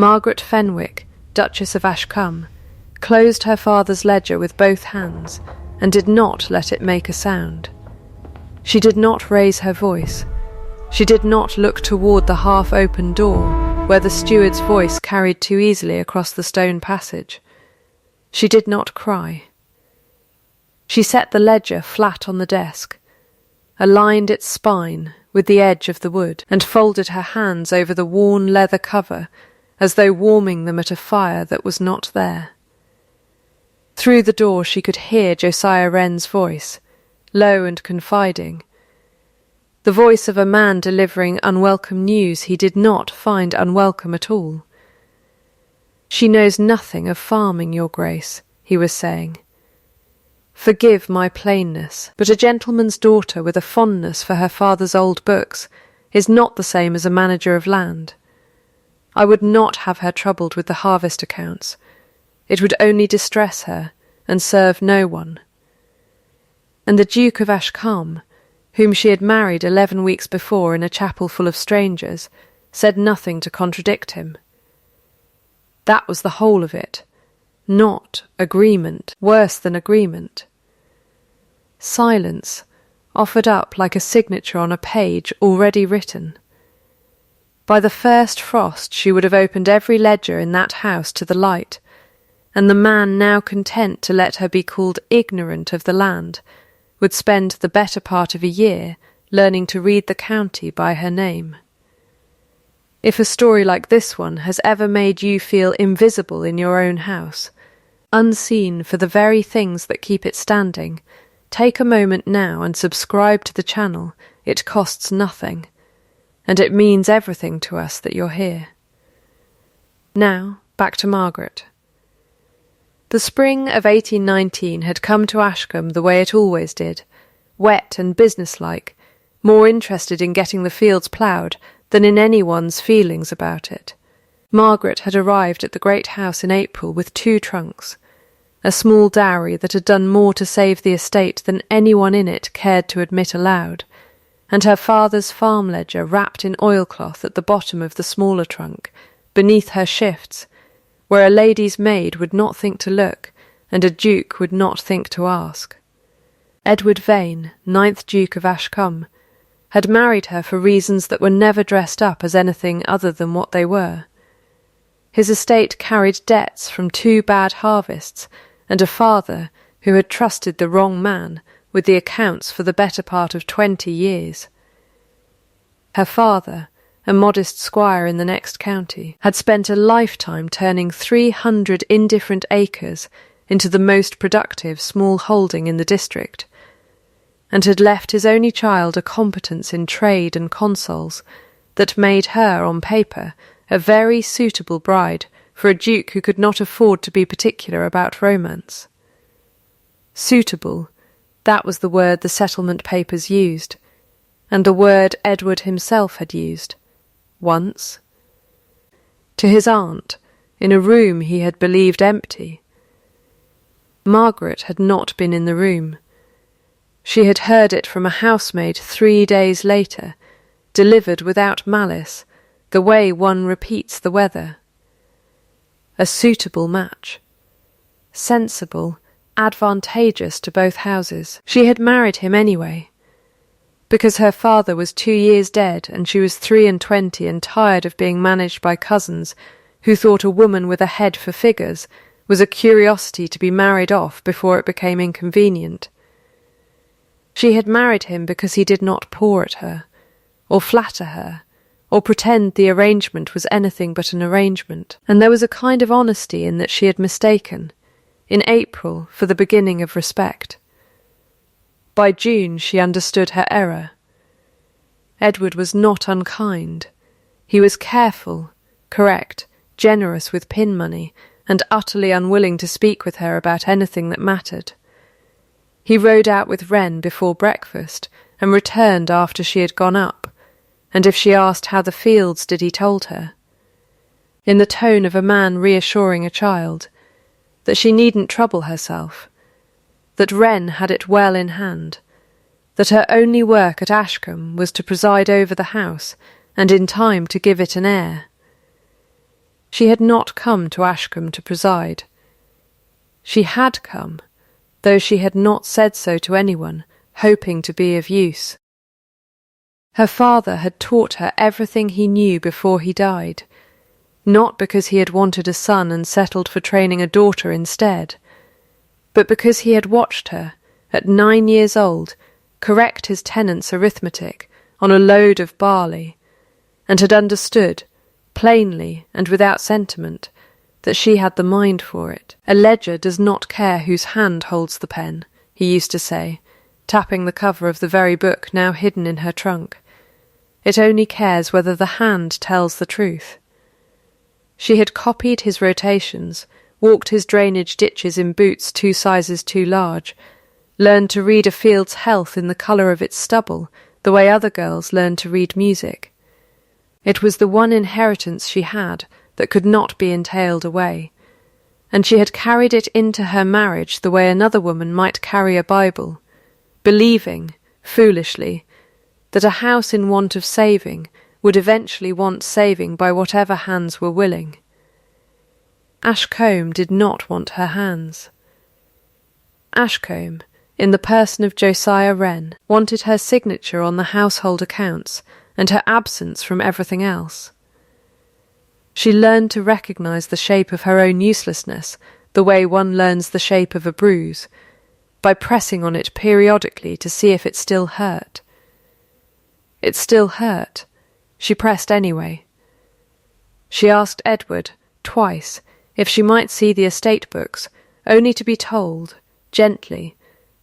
Margaret Fenwick, Duchess of Ashcombe, closed her father's ledger with both hands and did not let it make a sound. She did not raise her voice. She did not look toward the half-open door where the steward's voice carried too easily across the stone passage. She did not cry. She set the ledger flat on the desk, aligned its spine with the edge of the wood, and folded her hands over the worn leather cover as though warming them at a fire that was not there. Through the door she could hear Josiah Wren's voice, low and confiding, the voice of a man delivering unwelcome news he did not find unwelcome at all. "She knows nothing of farming, your grace," he was saying. "Forgive my plainness, but a gentleman's daughter with a fondness for her father's old books is not the same as a manager of land. I would not have her troubled with the harvest accounts. It would only distress her and serve no one." And the Duke of Ashcombe, whom she had married 11 weeks before in a chapel full of strangers, said nothing to contradict him. That was the whole of it. Not agreement, worse than agreement. Silence, offered up like a signature on a page already written. By the first frost she would have opened every ledger in that house to the light, and the man now content to let her be called ignorant of the land would spend the better part of a year learning to read the county by her name. If a story like this one has ever made you feel invisible in your own house, unseen for the very things that keep it standing, take a moment now and subscribe to the channel. It costs nothing, and it means everything to us that you're here. Now, back to Margaret. The spring of 1819 had come to Ashcombe the way it always did, wet and businesslike, more interested in getting the fields ploughed than in anyone's feelings about it. Margaret had arrived at the great house in April with 2 trunks, a small dowry that had done more to save the estate than anyone in it cared to admit aloud, and her father's farm ledger wrapped in oilcloth at the bottom of the smaller trunk, beneath her shifts, where a lady's maid would not think to look, and a duke would not think to ask. Edward Vane, 9th Duke of Ashcombe, had married her for reasons that were never dressed up as anything other than what they were. His estate carried debts from 2 bad harvests, and a father who had trusted the wrong man with the accounts for the better part of 20 years. Her father, a modest squire in the next county, had spent a lifetime turning 300 indifferent acres into the most productive small holding in the district, and had left his only child a competence in trade and consols that made her, on paper, a very suitable bride for a duke who could not afford to be particular about romance. Suitable, that was the word the settlement papers used, and the word Edward himself had used, once. To his aunt, in a room he had believed empty. Margaret had not been in the room. She had heard it from a housemaid 3 days later, delivered without malice, the way one repeats the weather. A suitable match. Sensible, advantageous to both houses. She had married him anyway, because her father was 2 years dead and she was 23 and tired of being managed by cousins who thought a woman with a head for figures was a curiosity to be married off before it became inconvenient. She had married him because he did not paw at her, or flatter her, or pretend the arrangement was anything but an arrangement, and there was a kind of honesty in that she had mistaken, in April, for the beginning of respect. By June she understood her error. Edward was not unkind. He was careful, correct, generous with pin money, and utterly unwilling to speak with her about anything that mattered. He rode out with Wren before breakfast, and returned after she had gone up, and if she asked how the fields did he told her, in the tone of a man reassuring a child, that she needn't trouble herself, that Wren had it well in hand, that her only work at Ashcombe was to preside over the house, and in time to give it an heir. She had not come to Ashcombe to preside. She had come, though she had not said so to anyone, hoping to be of use. Her father had taught her everything he knew before he died, not because he had wanted a son and settled for training a daughter instead, but because he had watched her, at 9 years old, correct his tenant's arithmetic on a load of barley, and had understood, plainly and without sentiment, that she had the mind for it. A ledger does not care whose hand holds the pen, he used to say, tapping the cover of the very book now hidden in her trunk. It only cares whether the hand tells the truth. She had copied his rotations, walked his drainage ditches in boots 2 sizes too large, learned to read a field's health in the colour of its stubble, the way other girls learned to read music. It was the one inheritance she had that could not be entailed away, and she had carried it into her marriage the way another woman might carry a Bible, believing, foolishly, that a house in want of saving would eventually want saving by whatever hands were willing. Ashcombe did not want her hands. Ashcombe, in the person of Josiah Wren, wanted her signature on the household accounts and her absence from everything else. She learned to recognise the shape of her own uselessness the way one learns the shape of a bruise, by pressing on it periodically to see if it still hurt. It still hurt. She pressed anyway. She asked Edward, twice, if she might see the estate books, only to be told, gently,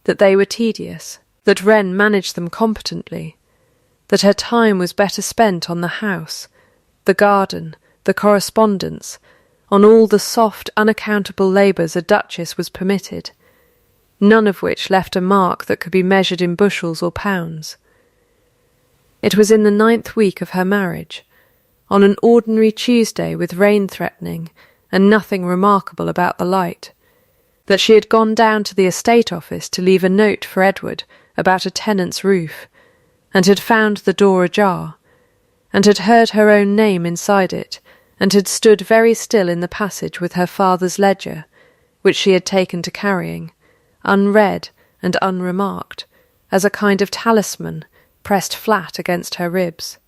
that they were tedious, that Wren managed them competently, that her time was better spent on the house, the garden, the correspondence, on all the soft, unaccountable labours a duchess was permitted, none of which left a mark that could be measured in bushels or pounds. It was in the 9th week of her marriage, on an ordinary Tuesday with rain threatening and nothing remarkable about the light, that she had gone down to the estate office to leave a note for Edward about a tenant's roof, and had found the door ajar, and had heard her own name inside it, and had stood very still in the passage with her father's ledger, which she had taken to carrying, unread and unremarked, as a kind of talisman pressed flat against her ribs.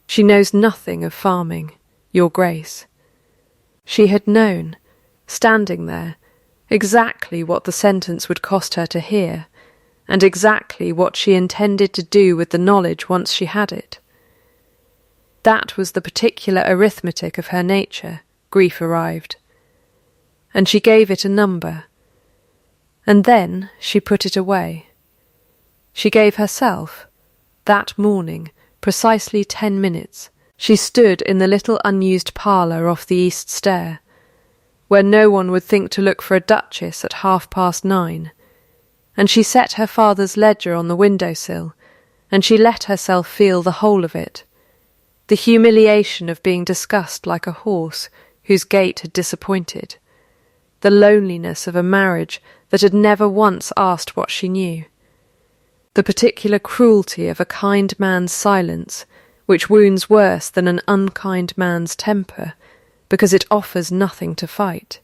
She knows nothing of farming, your Grace. She had known, standing there, exactly what the sentence would cost her to hear, and exactly what she intended to do with the knowledge once she had it. That was the particular arithmetic of her nature, grief arrived, and she gave it a number, and then she put it away. She gave herself, that morning, precisely 10 minutes. She stood in the little unused parlour off the east stair, where no one would think to look for a duchess at 9:30, and she set her father's ledger on the window-sill, and she let herself feel the whole of it, the humiliation of being discussed like a horse whose gait had disappointed, the loneliness of a marriage that had never once asked what she knew, the particular cruelty of a kind man's silence, which wounds worse than an unkind man's temper, because it offers nothing to fight.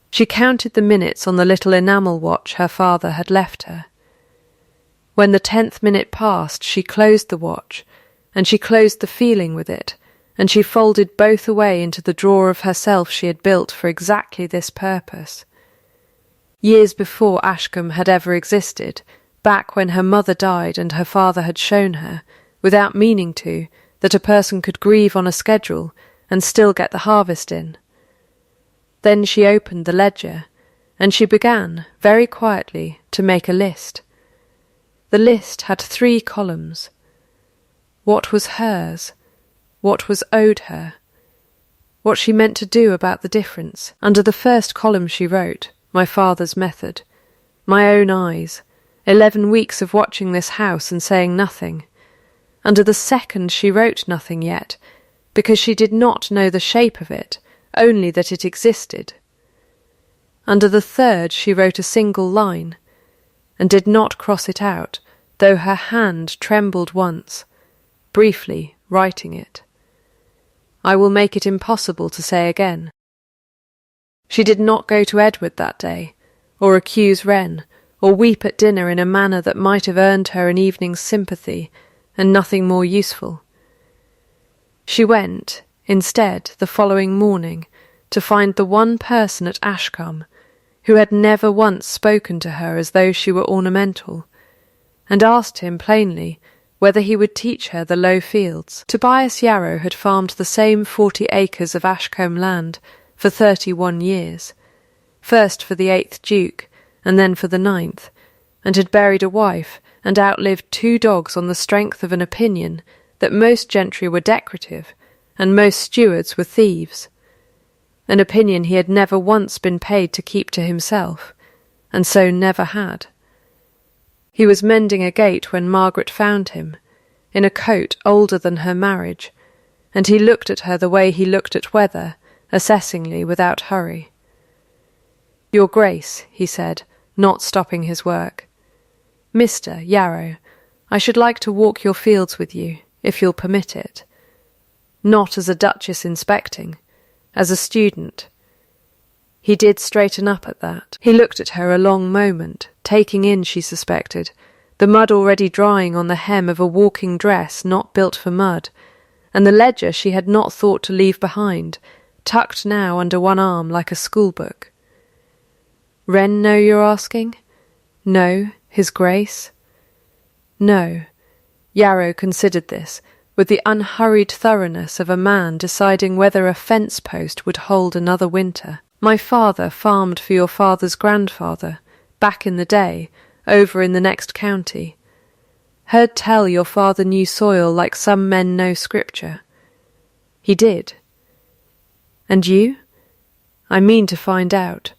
She counted the minutes on the little enamel watch her father had left her. When the 10th minute passed, she closed the watch, and she closed the feeling with it, and she folded both away into the drawer of herself she had built for exactly this purpose. Years before Ashcombe had ever existed, back when her mother died and her father had shown her, without meaning to, that a person could grieve on a schedule and still get the harvest in. Then she opened the ledger, and she began, very quietly, to make a list. The list had 3 columns. What was hers? What was owed her? What she meant to do about the difference? Under the first column she wrote, my father's method, my own eyes, 11 weeks of watching this house and saying nothing. Under the second she wrote nothing yet, because she did not know the shape of it, only that it existed. Under the third she wrote a single line, and did not cross it out, though her hand trembled once, briefly writing it. I will make it impossible to say again. She did not go to Edward that day, or accuse Wren, or weep at dinner in a manner that might have earned her an evening's sympathy, and nothing more useful. She went, instead, the following morning, to find the one person at Ashcombe who had never once spoken to her as though she were ornamental, and asked him plainly whether he would teach her the low fields. Tobias Yarrow had farmed the same 40 acres of Ashcombe land for 31 years, first for the 8th Duke, and then for the 9th, and had buried a wife and outlived 2 dogs on the strength of an opinion that most gentry were decorative and most stewards were thieves, an opinion he had never once been paid to keep to himself, and so never had. He was mending a gate when Margaret found him, in a coat older than her marriage, and he looked at her the way he looked at weather, assessingly, without hurry. "Your Grace," he said, not stopping his work. "Mr. Yarrow, I should like to walk your fields with you, if you'll permit it. Not as a duchess inspecting, as a student." He did straighten up at that. He looked at her a long moment, taking in, she suspected, the mud already drying on the hem of a walking dress not built for mud, and the ledger she had not thought to leave behind, tucked now under one arm like a schoolbook. "Wren know you're asking? No, His Grace?" No. Yarrow considered this, with the unhurried thoroughness of a man deciding whether a fence-post would hold another winter. "My father farmed for your father's grandfather, back in the day, over in the next county. Heard tell your father knew soil like some men know scripture." "He did." "And you?" "I mean to find out."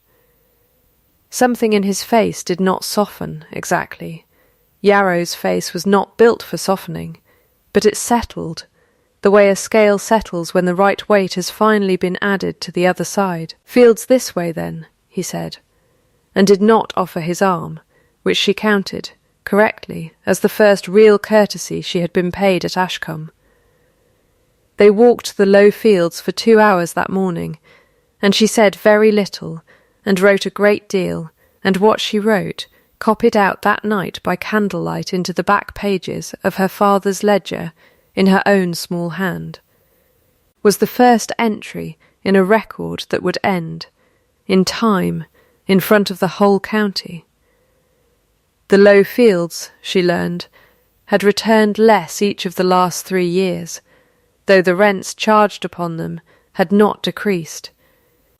Something in his face did not soften, exactly. Yarrow's face was not built for softening, but it settled, the way a scale settles when the right weight has finally been added to the other side. "Fields this way, then," he said, and did not offer his arm, which she counted, correctly, as the first real courtesy she had been paid at Ashcombe. They walked the low fields for 2 hours that morning, and she said very little, and wrote a great deal, and what she wrote, copied out that night by candlelight into the back pages of her father's ledger in her own small hand, was the first entry in a record that would end, in time, in front of the whole county. The low fields, she learned, had returned less each of the last 3 years, though the rents charged upon them had not decreased.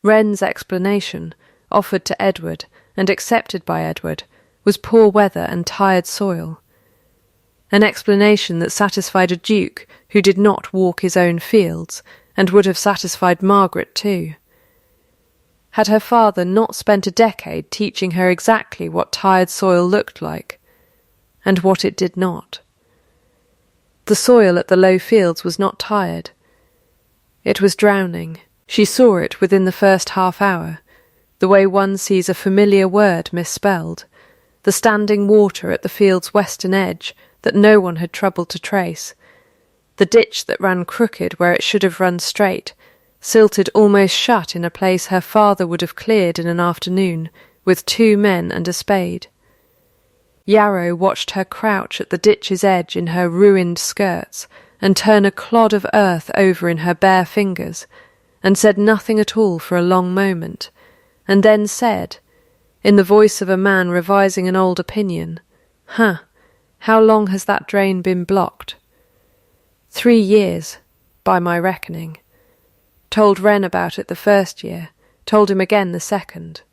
Wren's explanation, offered to Edward and accepted by Edward, was poor weather and tired soil. An explanation that satisfied a duke who did not walk his own fields, and would have satisfied Margaret too. Had her father not spent a decade teaching her exactly what tired soil looked like, and what it did not? The soil at the low fields was not tired. It was drowning. She saw it within the first half hour, the way one sees a familiar word misspelled, the standing water at the field's western edge that no one had troubled to trace, the ditch that ran crooked where it should have run straight, silted almost shut in a place her father would have cleared in an afternoon with 2 men and a spade. Yarrow watched her crouch at the ditch's edge in her ruined skirts and turn a clod of earth over in her bare fingers, and said nothing at all for a long moment, and then said, in the voice of a man revising an old opinion, How long has that drain been blocked?" 3 years, by my reckoning. Told Wren about it the first year, told him again the second.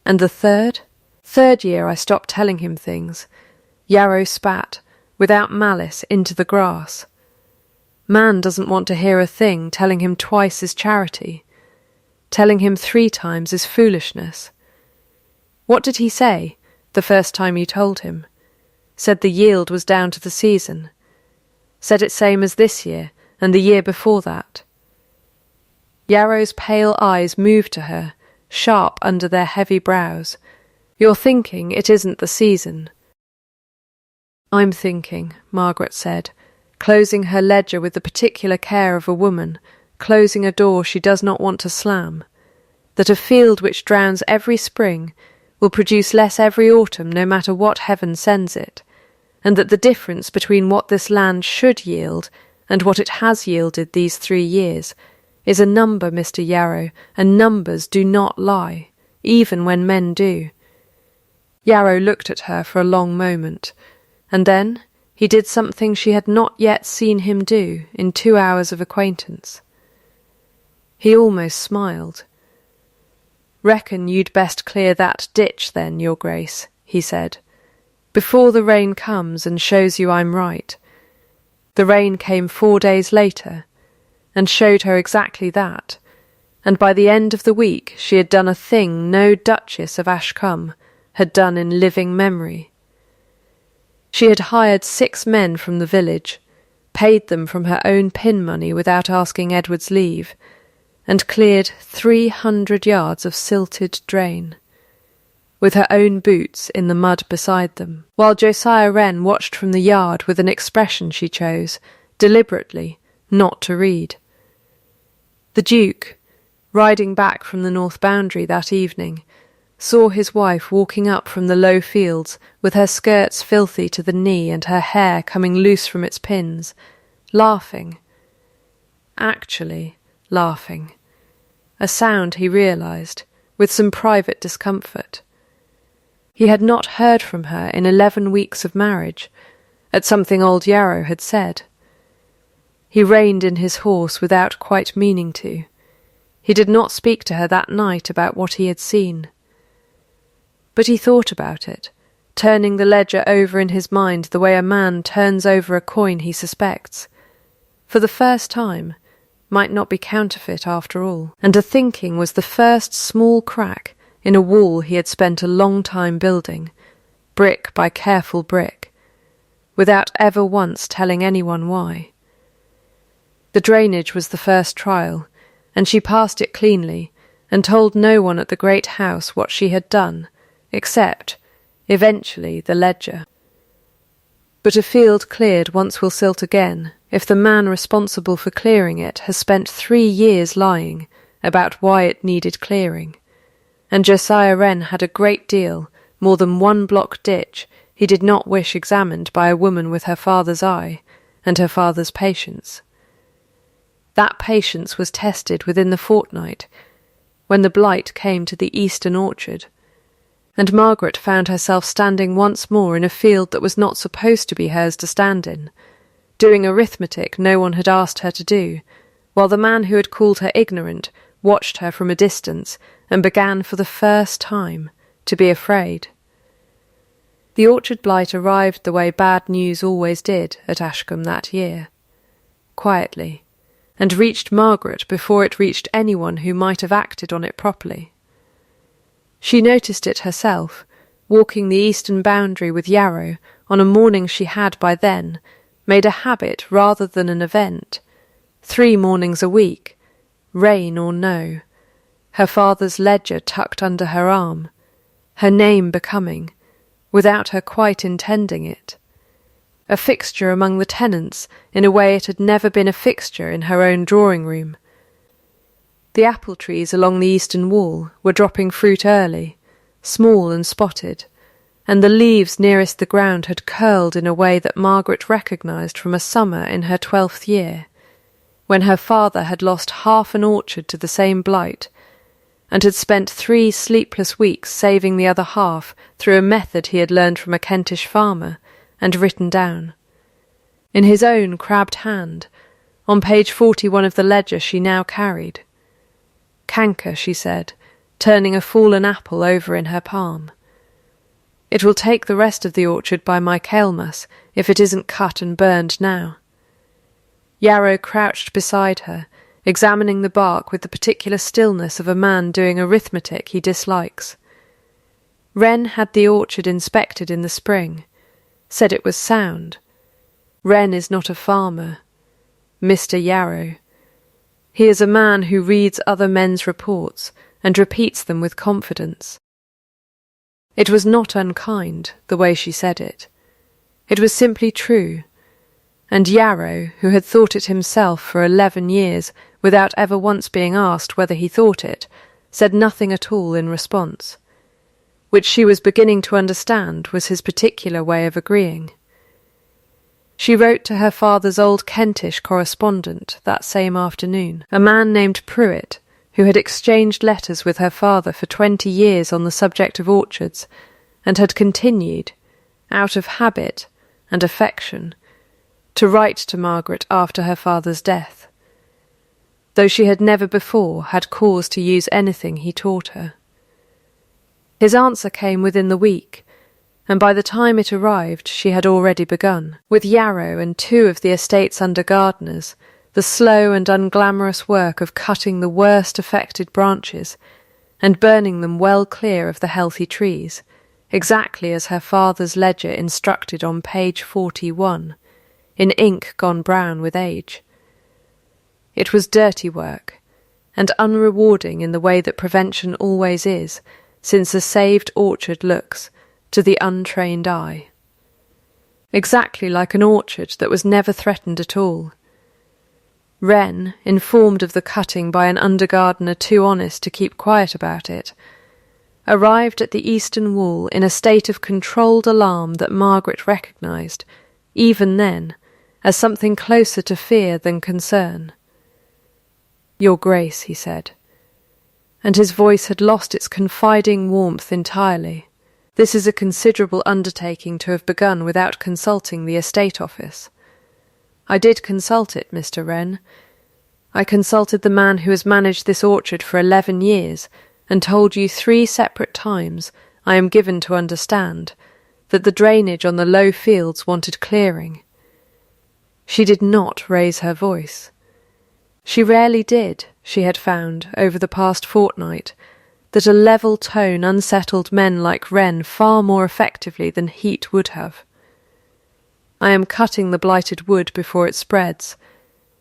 "And the third?" "Third year I stopped telling him things." Yarrow spat, without malice, into the grass. Man doesn't want to hear a thing telling him twice is charity. Telling him 3 times is foolishness. What did he say, the first time you told him? Said the yield was down to the season. Said it same as this year, and the year before that. Yarrow's pale eyes moved to her, sharp under their heavy brows. "You're thinking it isn't the season." "I'm thinking," Margaret said, closing her ledger with the particular care of a woman, closing a door she does not want to slam, that a field which drowns every spring will produce less every autumn no matter what heaven sends it, and that the difference between what this land should yield and what it has yielded these 3 years is a number, Mr. Yarrow, and numbers do not lie, even when men do. Yarrow looked at her for a long moment, and then he did something she had not yet seen him do in 2 hours of acquaintance. He almost smiled. "Reckon you'd best clear that ditch then, Your Grace," he said, "before the rain comes and shows you I'm right." The rain came 4 days later, and showed her exactly that, and by the end of the week she had done a thing no Duchess of Ashcombe had done in living memory. She had hired 6 men from the village, paid them from her own pin money without asking Edward's leave, and cleared 300 yards of silted drain, with her own boots in the mud beside them, while Josiah Wren watched from the yard with an expression she chose, deliberately, not to read. The Duke, riding back from the north boundary that evening, saw his wife walking up from the low fields with her skirts filthy to the knee and her hair coming loose from its pins, laughing. Actually laughing. A sound, he realised, with some private discomfort. He had not heard from her in 11 weeks of marriage, at something old Yarrow had said. He reined in his horse without quite meaning to. He did not speak to her that night about what he had seen. But he thought about it, turning the ledger over in his mind the way a man turns over a coin he suspects. For the first time, might not be counterfeit after all, and a thinking was the first small crack in a wall he had spent a long time building, brick by careful brick, without ever once telling anyone why. The drainage was the first trial, and she passed it cleanly, and told no one at the great house what she had done, except, eventually, the ledger. But a field cleared once will silt again, if the man responsible for clearing it has spent 3 years lying about why it needed clearing, and Josiah Wren had a great deal, more than 1 block ditch, he did not wish examined by a woman with her father's eye and her father's patience. That patience was tested within the fortnight, when the blight came to the eastern orchard, and Margaret found herself standing once more in a field that was not supposed to be hers to stand in, doing arithmetic no one had asked her to do, while the man who had called her ignorant watched her from a distance and began for the first time to be afraid. The orchard blight arrived the way bad news always did at Ashcombe that year, quietly, and reached Margaret before it reached anyone who might have acted on it properly. She noticed it herself, walking the eastern boundary with Yarrow on a morning she had by then made a habit rather than an event, 3 mornings a week, rain or no, her father's ledger tucked under her arm, her name becoming, without her quite intending it, a fixture among the tenants in a way it had never been a fixture in her own drawing-room. The apple trees along the eastern wall were dropping fruit early, small and spotted, and the leaves nearest the ground had curled in a way that Margaret recognised from a summer in her 12th year, when her father had lost half an orchard to the same blight, and had spent 3 sleepless weeks saving the other half through a method he had learned from a Kentish farmer and written down. In his own crabbed hand, on page 41 of the ledger she now carried. "Canker," she said, turning a fallen apple over in her palm. "It will take the rest of the orchard by Michaelmas if it isn't cut and burned now." Yarrow crouched beside her, examining the bark with the particular stillness of a man doing arithmetic he dislikes. Wren had the orchard inspected in the spring, said it was sound. Wren is not a farmer. Mr. Yarrow. He is a man who reads other men's reports and repeats them with confidence. It was not unkind, the way she said it. It was simply true, and Yarrow, who had thought it himself for 11 years without ever once being asked whether he thought it, said nothing at all in response, which she was beginning to understand was his particular way of agreeing. She wrote to her father's old Kentish correspondent that same afternoon, a man named Pruitt, who had exchanged letters with her father for 20 years on the subject of orchards, and had continued, out of habit and affection, to write to Margaret after her father's death, though she had never before had cause to use anything he taught her. His answer came within the week, and by the time it arrived she had already begun, with Yarrow and 2 of the estate's under gardeners, the slow and unglamorous work of cutting the worst affected branches and burning them well clear of the healthy trees, exactly as her father's ledger instructed on page 41, in ink gone brown with age. It was dirty work, and unrewarding in the way that prevention always is, since a saved orchard looks, to the untrained eye. Exactly like an orchard that was never threatened at all. Wren, informed of the cutting by an under-gardener too honest to keep quiet about it, arrived at the eastern wall in a state of controlled alarm that Margaret recognised, even then, as something closer to fear than concern. "Your Grace," he said, and his voice had lost its confiding warmth entirely. "This is a considerable undertaking to have begun without consulting the estate office. I did consult it, Mr. Wren. I consulted the man who has managed this orchard for 11 years, and told you 3 separate times, I am given to understand, that the drainage on the low fields wanted clearing." She did not raise her voice. She rarely did, she had found, over the past fortnight, that a level tone unsettled men like Wren far more effectively than heat would have. "I am cutting the blighted wood before it spreads.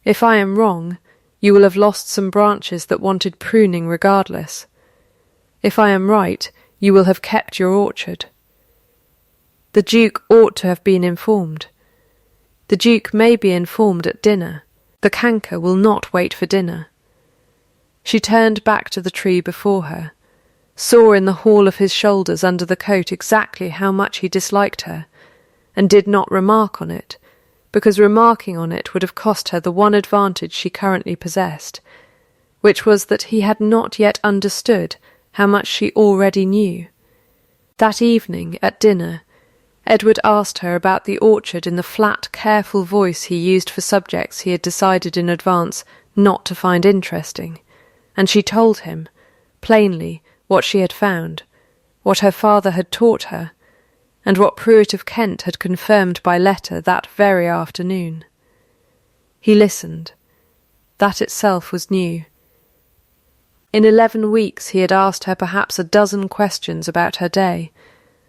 If I am wrong, you will have lost some branches that wanted pruning regardless. If I am right, you will have kept your orchard. The Duke ought to have been informed. The Duke may be informed at dinner. The canker will not wait for dinner." She turned back to the tree before her, saw in the hall of his shoulders under the coat exactly how much he disliked her, and did not remark on it, because remarking on it would have cost her the one advantage she currently possessed, which was that he had not yet understood how much she already knew. That evening, at dinner, Edward asked her about the orchard in the flat, careful voice he used for subjects he had decided in advance not to find interesting, and she told him, plainly, what she had found, what her father had taught her, and what Pruitt of Kent had confirmed by letter that very afternoon. He listened. That itself was new. In 11 weeks he had asked her perhaps a dozen questions about her day,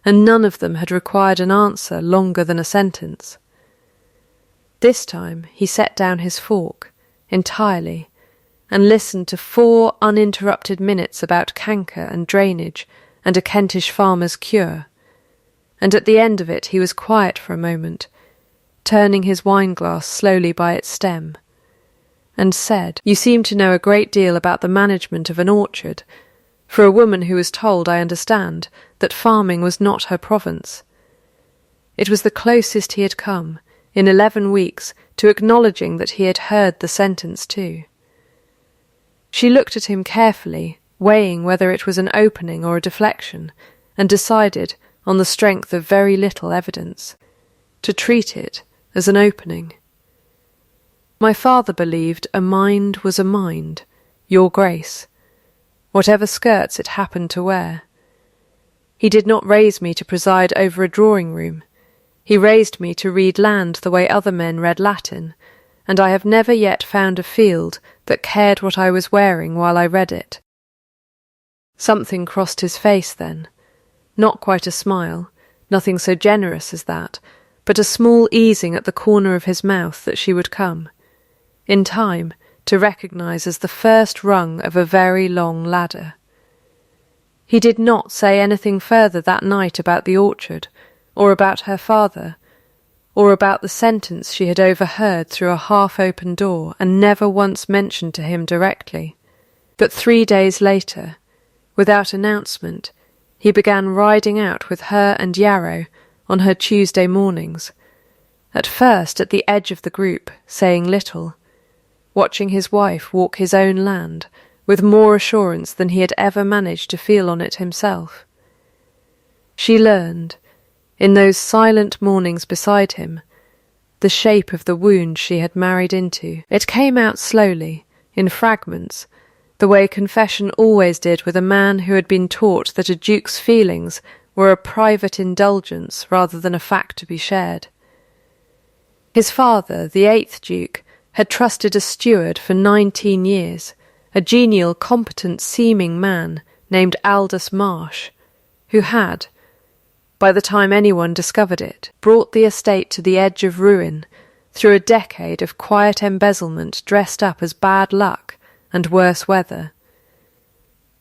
and none of them had required an answer longer than a sentence. This time he set down his fork, entirely, and listened to 4 uninterrupted minutes about canker and drainage and a Kentish farmer's cure, and at the end of it he was quiet for a moment, turning his wine-glass slowly by its stem, and said, "You seem to know a great deal about the management of an orchard, for a woman who was told, I understand, that farming was not her province." It was the closest he had come, in 11 weeks, to acknowledging that he had heard the sentence too. She looked at him carefully, weighing whether it was an opening or a deflection, and decided, on the strength of very little evidence, to treat it as an opening. "My father believed a mind was a mind, Your Grace, whatever skirts it happened to wear. He did not raise me to preside over a drawing-room. He raised me to read land the way other men read Latin, and I have never yet found a field that cared what I was wearing while I read it." Something crossed his face then. Not quite a smile, nothing so generous as that, but a small easing at the corner of his mouth that she would come, in time, to recognise as the first rung of a very long ladder. He did not say anything further that night about the orchard, or about her father, or about the sentence she had overheard through a half-open door and never once mentioned to him directly. But 3 days later, without announcement, he began riding out with her and Yarrow on her Tuesday mornings, at first at the edge of the group, saying little, watching his wife walk his own land with more assurance than he had ever managed to feel on it himself. She learned, in those silent mornings beside him, the shape of the wound she had married into. It came out slowly, in fragments, the way confession always did with a man who had been taught that a duke's feelings were a private indulgence rather than a fact to be shared. His father, the 8th Duke, had trusted a steward for 19 years, a genial, competent-seeming man named Aldous Marsh, who had, by the time anyone discovered it, brought the estate to the edge of ruin through a decade of quiet embezzlement dressed up as bad luck and worse weather.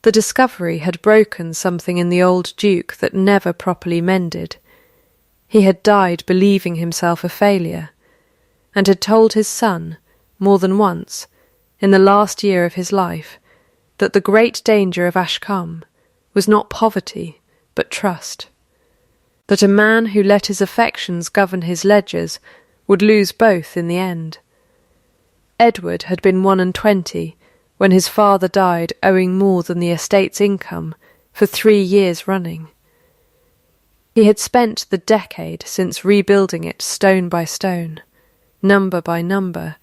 The discovery had broken something in the old Duke that never properly mended. He had died believing himself a failure, and had told his son, more than once, in the last year of his life, that the great danger of Ashcombe was not poverty, but trust. That a man who let his affections govern his ledgers would lose both in the end. Edward had been 21 when his father died, owing more than the estate's income for 3 years running. He had spent the decade since rebuilding it stone by stone, number by number,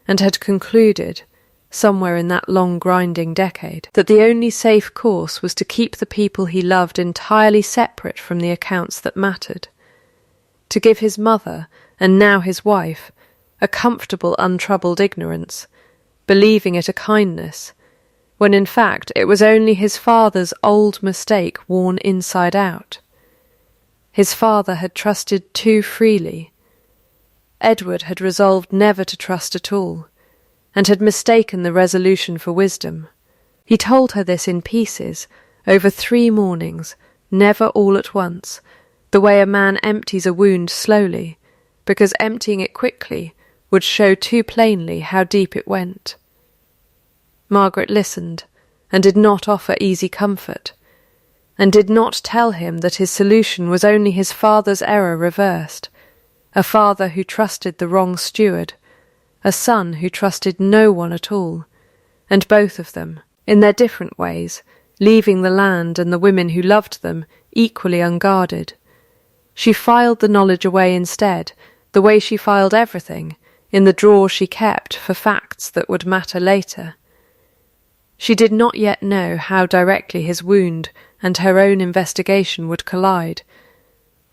and had concluded, somewhere in that long grinding decade, that the only safe course was to keep the people he loved entirely separate from the accounts that mattered, to give his mother, and now his wife, a comfortable, untroubled ignorance, believing it a kindness, when in fact it was only his father's old mistake worn inside out. His father had trusted too freely. Edward had resolved never to trust at all, and had mistaken the resolution for wisdom. He told her this in pieces, over 3 mornings, never all at once, the way a man empties a wound slowly, because emptying it quickly would show too plainly how deep it went. Margaret listened, and did not offer easy comfort, and did not tell him that his solution was only his father's error reversed, a father who trusted the wrong steward, a son who trusted no one at all, and both of them, in their different ways, leaving the land and the women who loved them equally unguarded. She filed the knowledge away instead, the way she filed everything, in the drawer she kept for facts that would matter later. She did not yet know how directly his wound and her own investigation would collide,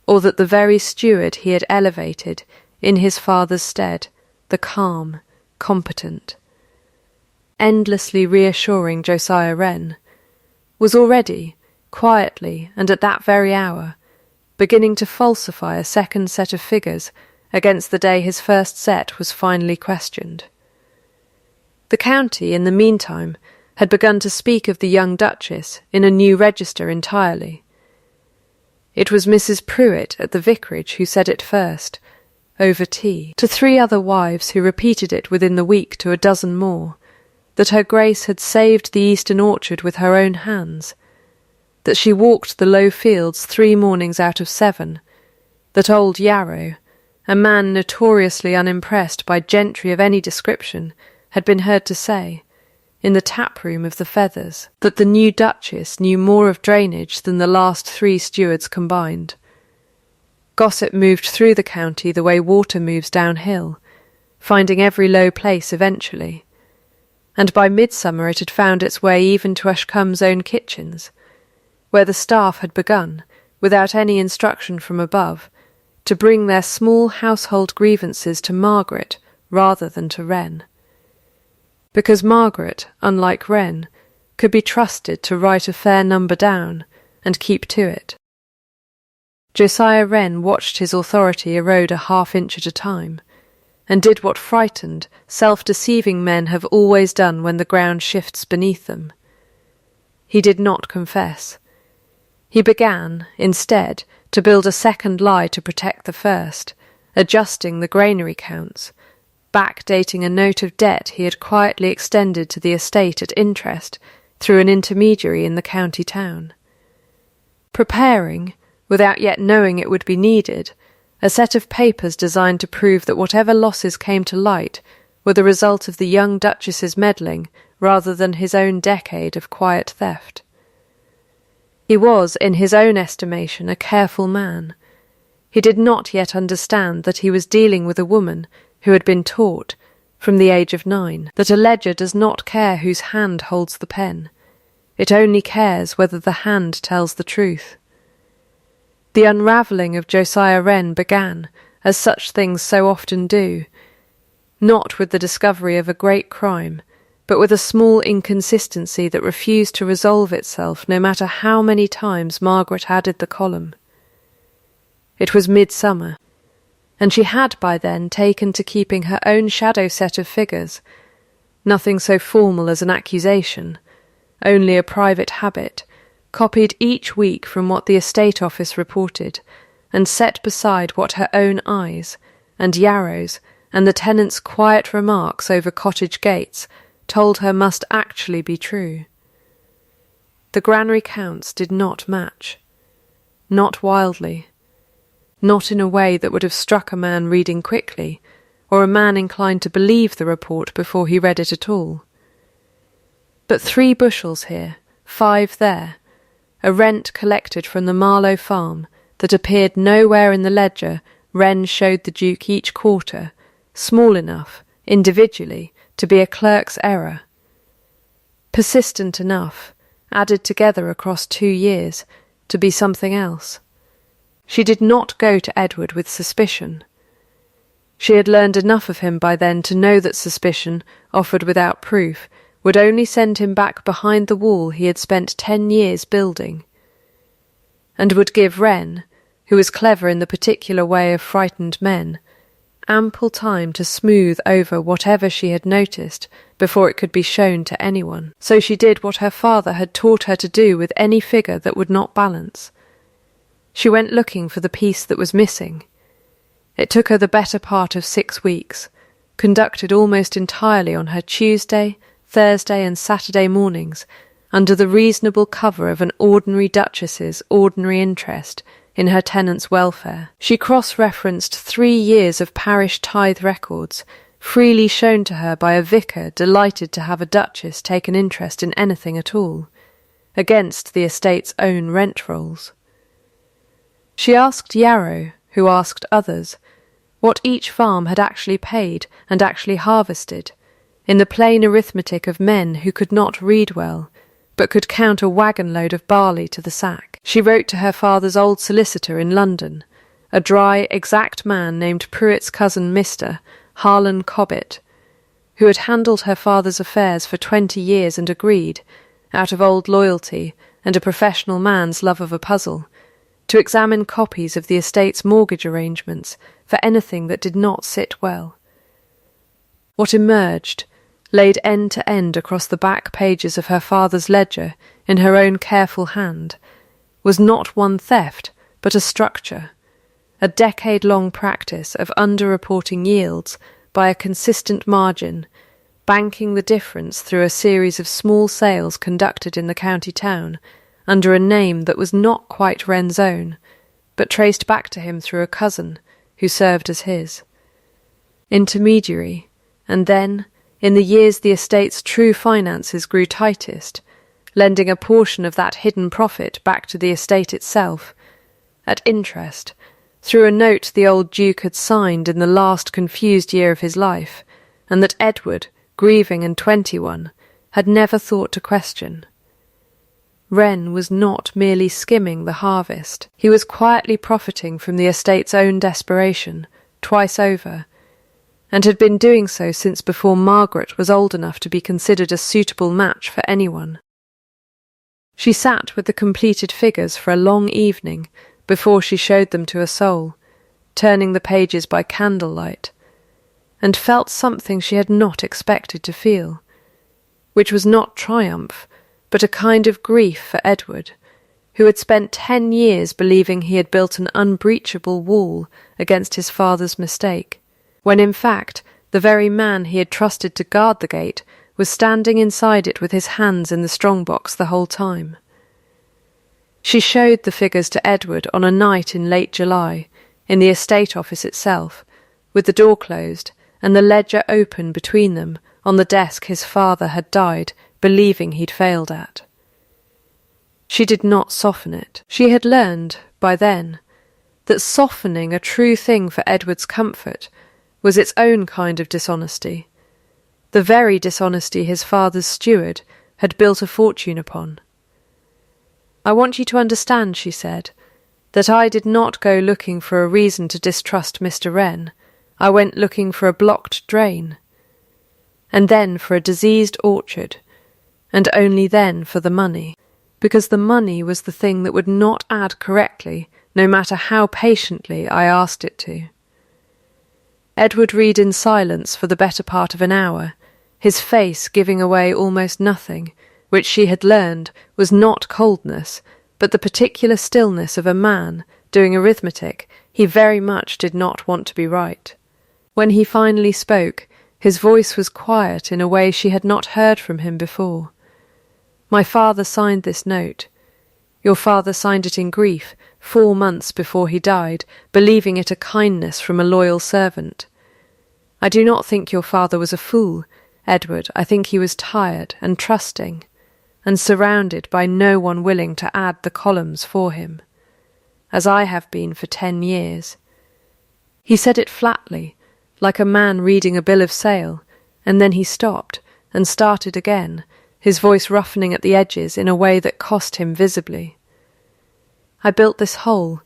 or that the very steward he had elevated, in his father's stead, the calm, competent, endlessly reassuring Josiah Wren, was already, quietly and at that very hour, beginning to falsify a second set of figures against the day his first set was finally questioned. The county, in the meantime, had begun to speak of the young Duchess in a new register entirely. It was Mrs. Pruitt at the vicarage who said it first, over tea, to 3 other wives who repeated it within the week to a dozen more, that her Grace had saved the Eastern orchard with her own hands, that she walked the low fields 3 mornings out of 7, that old Yarrow, a man notoriously unimpressed by gentry of any description, had been heard to say, in the tap-room of the Feathers, that the new Duchess knew more of drainage than the last 3 stewards combined. Gossip moved through the county the way water moves downhill, finding every low place eventually, and by midsummer it had found its way even to Ashcombe's own kitchens, where the staff had begun, without any instruction from above, to bring their small household grievances to Margaret rather than to Wren. Because Margaret, unlike Wren, could be trusted to write a fair number down and keep to it. Josiah Wren watched his authority erode a half-inch at a time, and did what frightened, self-deceiving men have always done when the ground shifts beneath them. He did not confess. He began, instead, to build a second lie to protect the first, adjusting the granary counts, backdating a note of debt he had quietly extended to the estate at interest through an intermediary in the county town. Preparing, without yet knowing it would be needed, a set of papers designed to prove that whatever losses came to light were the result of the young Duchess's meddling rather than his own decade of quiet theft. He was, in his own estimation, a careful man. He did not yet understand that he was dealing with a woman who had been taught, from the age of 9, that a ledger does not care whose hand holds the pen. It only cares whether the hand tells the truth. The unravelling of Josiah Wren began, as such things so often do, not with the discovery of a great crime, but with a small inconsistency that refused to resolve itself no matter how many times Margaret added the column. It was midsummer, and she had by then taken to keeping her own shadow set of figures, nothing so formal as an accusation, only a private habit, copied each week from what the estate office reported, and set beside what her own eyes, and Yarrow's, and the tenants' quiet remarks over cottage gates told her must actually be true. The granary counts did not match. Not wildly. Not in a way that would have struck a man reading quickly, or a man inclined to believe the report before he read it at all. But 3 bushels here, 5 there, a rent collected from the Marlow farm that appeared nowhere in the ledger Wren showed the Duke each quarter, small enough, individually, to be a clerk's error. Persistent enough, added together across 2 years, to be something else. She did not go to Edward with suspicion. She had learned enough of him by then to know that suspicion, offered without proof, would only send him back behind the wall he had spent 10 years building, and would give Wren, who was clever in the particular way of frightened men, ample time to smooth over whatever she had noticed before it could be shown to anyone. So she did what her father had taught her to do with any figure that would not balance. She went looking for the piece that was missing. It took her the better part of 6 weeks, conducted almost entirely on her Tuesday, Thursday and Saturday mornings, under the reasonable cover of an ordinary duchess's ordinary interest in her tenants' welfare. She cross-referenced 3 years of parish tithe records, freely shown to her by a vicar delighted to have a duchess take an interest in anything at all, against the estate's own rent rolls. She asked Yarrow, who asked others, what each farm had actually paid and actually harvested, in the plain arithmetic of men who could not read well, but could count a waggon-load of barley to the sack. She wrote to her father's old solicitor in London, a dry, exact man named Pruitt's cousin Mr. Harlan Cobbett, who had handled her father's affairs for 20 years and agreed, out of old loyalty and a professional man's love of a puzzle, to examine copies of the estate's mortgage arrangements for anything that did not sit well. What emerged, laid end to end across the back pages of her father's ledger in her own careful hand, was not one theft, but a structure, a decade-long practice of under-reporting yields by a consistent margin, banking the difference through a series of small sales conducted in the county town under a name that was not quite Wren's own, but traced back to him through a cousin who served as his. Intermediary, and then, in the years the estate's true finances grew tightest, lending a portion of that hidden profit back to the estate itself, at interest, through a note the old Duke had signed in the last confused year of his life, and that Edward, grieving and 21, had never thought to question. Wren was not merely skimming the harvest. He was quietly profiting from the estate's own desperation, twice over, and had been doing so since before Margaret was old enough to be considered a suitable match for anyone. She sat with the completed figures for a long evening before she showed them to a soul, turning the pages by candlelight, and felt something she had not expected to feel, which was not triumph, but a kind of grief for Edward, who had spent 10 years believing he had built an unbreachable wall against his father's mistake, when in fact the very man he had trusted to guard the gate was standing inside it with his hands in the strongbox the whole time. She showed the figures to Edward on a night in late July, in the estate office itself, with the door closed and the ledger open between them on the desk his father had died believing he'd failed at. She did not soften it. She had learned, by then, that softening a true thing for Edward's comfort was its own kind of dishonesty, the very dishonesty his father's steward had built a fortune upon. "I want you to understand," she said, "that I did not go looking for a reason to distrust Mr. Wren. I went looking for a blocked drain, and then for a diseased orchard, and only then for the money, because the money was the thing that would not add correctly, no matter how patiently I asked it to." Edward read in silence for the better part of an hour, his face giving away almost nothing, which she had learned was not coldness, but the particular stillness of a man doing arithmetic he very much did not want to be right. When he finally spoke, his voice was quiet in a way she had not heard from him before. "My father signed this note. Your father signed it in grief, 4 months before he died, believing it a kindness from a loyal servant. I do not think your father was a fool, Edward. I think he was tired and trusting, and surrounded by no one willing to add the columns for him, as I have been for 10 years. He said it flatly, like a man reading a bill of sale, and then he stopped and started again, his voice roughening at the edges in a way that cost him visibly. I built this whole.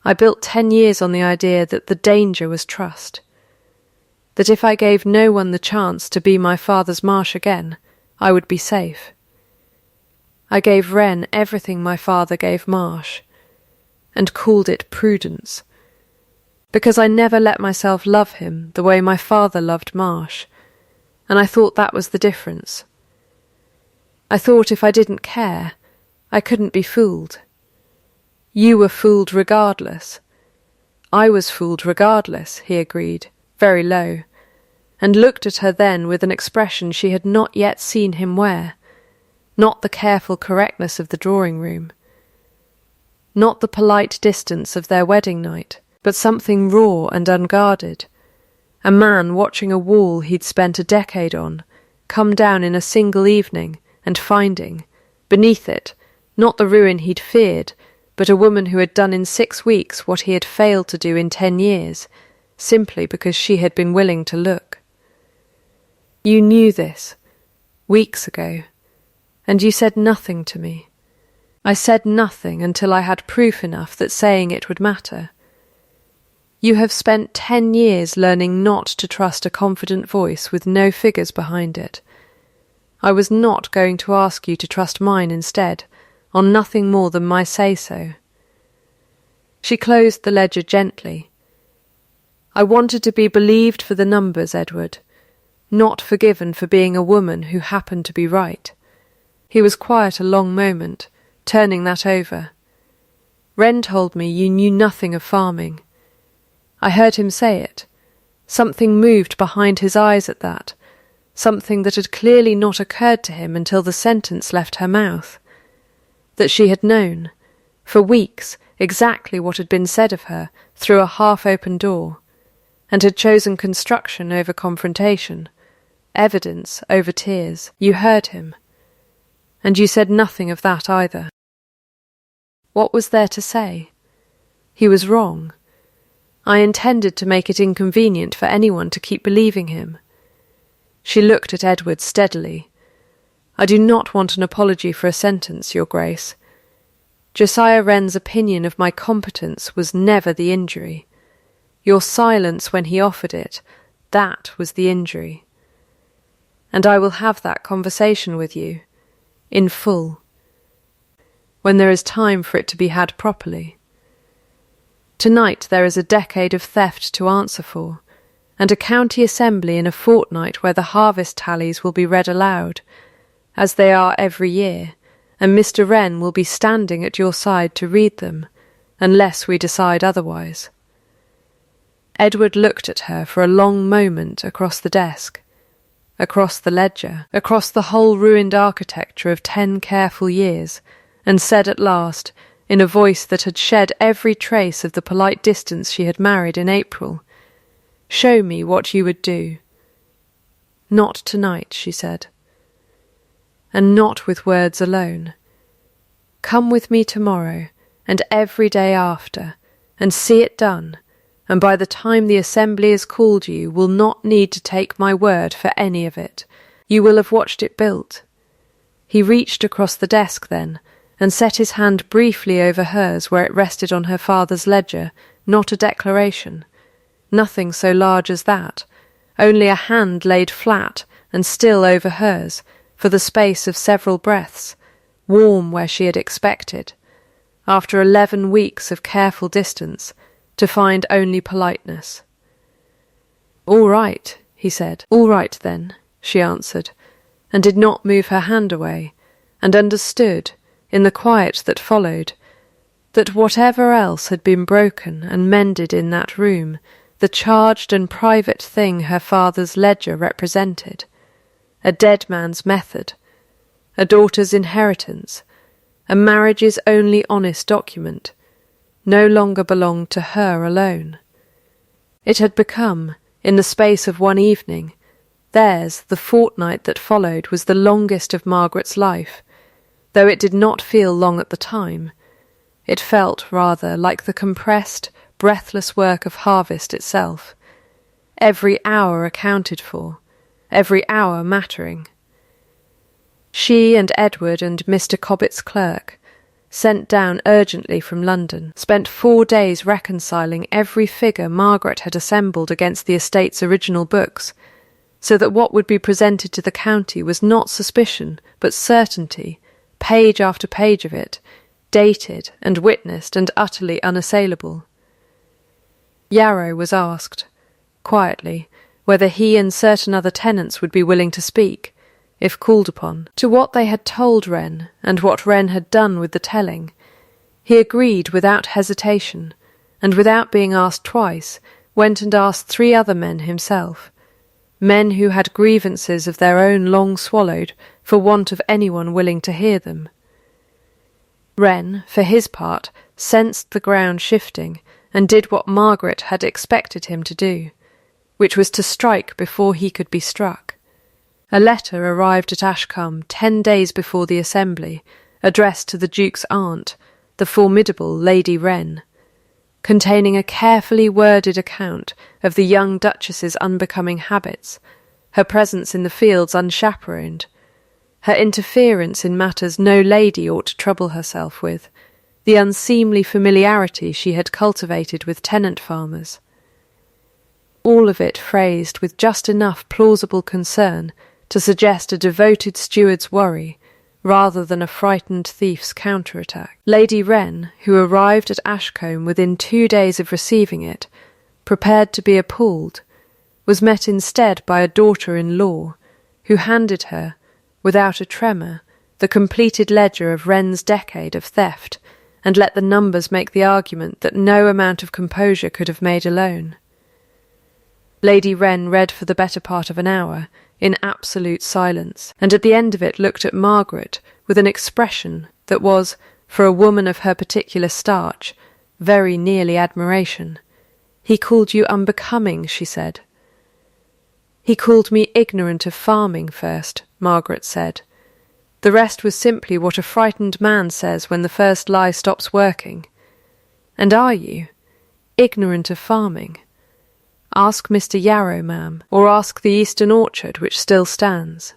I built 10 years on the idea that the danger was trust, that if I gave no one the chance to be my father's Marsh again, I would be safe. I gave Wren everything my father gave Marsh, and called it prudence, because I never let myself love him the way my father loved Marsh, and I thought that was the difference. I thought if I didn't care, I couldn't be fooled. You were fooled regardless. I was fooled regardless, he agreed, very low, and looked at her then with an expression she had not yet seen him wear, not the careful correctness of the drawing-room, not the polite distance of their wedding night, but something raw and unguarded, a man watching a wall he'd spent a decade on come down in a single evening and finding, beneath it, not the ruin he'd feared, but a woman who had done in 6 weeks what he had failed to do in 10 years, simply because she had been willing to look. You knew this, weeks ago, and you said nothing to me. I said nothing until I had proof enough that saying it would matter. You have spent 10 years learning not to trust a confident voice with no figures behind it. I was not going to ask you to trust mine instead, on nothing more than my say-so. She closed the ledger gently. I wanted to be believed for the numbers, Edward, not forgiven for being a woman who happened to be right. He was quiet a long moment, turning that over. Wren told me you knew nothing of farming. I heard him say it. Something moved behind his eyes at that, something that had clearly not occurred to him until the sentence left her mouth. That she had known, for weeks, exactly what had been said of her through a half-open door, and had chosen construction over confrontation, evidence over tears. You heard him, and you said nothing of that either. What was there to say? He was wrong. I intended to make it inconvenient for anyone to keep believing him. She looked at Edward steadily. I do not want an apology for a sentence, Your Grace. Josiah Wren's opinion of my competence was never the injury. Your silence when he offered it, that was the injury. And I will have that conversation with you, in full, when there is time for it to be had properly. Tonight there is a decade of theft to answer for, and a county assembly in a fortnight where the harvest tallies will be read aloud, as they are every year, and Mr. Wren will be standing at your side to read them, unless we decide otherwise." Edward looked at her for a long moment across the desk, across the ledger, across the whole ruined architecture of 10 careful years, and said at last, in a voice that had shed every trace of the polite distance she had married in April, "Show me what you would do." "Not tonight," she said. "And not with words alone. Come with me tomorrow, and every day after, and see it done, and by the time the assembly is called you will not need to take my word for any of it. You will have watched it built." He reached across the desk then, and set his hand briefly over hers where it rested on her father's ledger, not a declaration. Nothing so large as that, only a hand laid flat and still over hers, for the space of several breaths, warm where she had expected, after 11 weeks of careful distance, to find only politeness. "All right," he said. "All right then," she answered, and did not move her hand away, and understood, in the quiet that followed, that whatever else had been broken and mended in that room, the charged and private thing her father's ledger represented, a dead man's method, a daughter's inheritance, a marriage's only honest document, no longer belonged to her alone. It had become, in the space of one evening, theirs. The fortnight that followed was the longest of Margaret's life, though it did not feel long at the time. It felt, rather, like the compressed, breathless work of harvest itself, every hour accounted for, every hour mattering. She and Edward and Mr. Cobbett's clerk, sent down urgently from London, spent 4 days reconciling every figure Margaret had assembled against the estate's original books, so that what would be presented to the county was not suspicion, but certainty, page after page of it, dated and witnessed and utterly unassailable. Yarrow was asked, quietly, whether he and certain other tenants would be willing to speak, if called upon, to what they had told Wren and what Wren had done with the telling. He agreed without hesitation, and without being asked twice, went and asked 3 other men himself, men who had grievances of their own long swallowed for want of anyone willing to hear them. Wren, for his part, sensed the ground shifting, and did what Margaret had expected him to do, which was to strike before he could be struck. A letter arrived at Ashcombe 10 days before the assembly, addressed to the Duke's aunt, the formidable Lady Wren, containing a carefully worded account of the young Duchess's unbecoming habits, her presence in the fields unchaperoned, her interference in matters no lady ought to trouble herself with, the unseemly familiarity she had cultivated with tenant farmers. All of it phrased with just enough plausible concern to suggest a devoted steward's worry, rather than a frightened thief's counterattack. Lady Wren, who arrived at Ashcombe within 2 days of receiving it, prepared to be appalled, was met instead by a daughter-in-law, who handed her, without a tremor, the completed ledger of Wren's decade of theft, and let the numbers make the argument that no amount of composure could have made alone. Lady Wren read for the better part of an hour, in absolute silence, and at the end of it looked at Margaret with an expression that was, for a woman of her particular starch, very nearly admiration. "He called you unbecoming," she said. "He called me ignorant of farming first," Margaret said. "The rest was simply what a frightened man says when the first lie stops working. And are you? Ignorant of farming? Ask Mr. Yarrow, ma'am, or ask the Eastern Orchard, which still stands."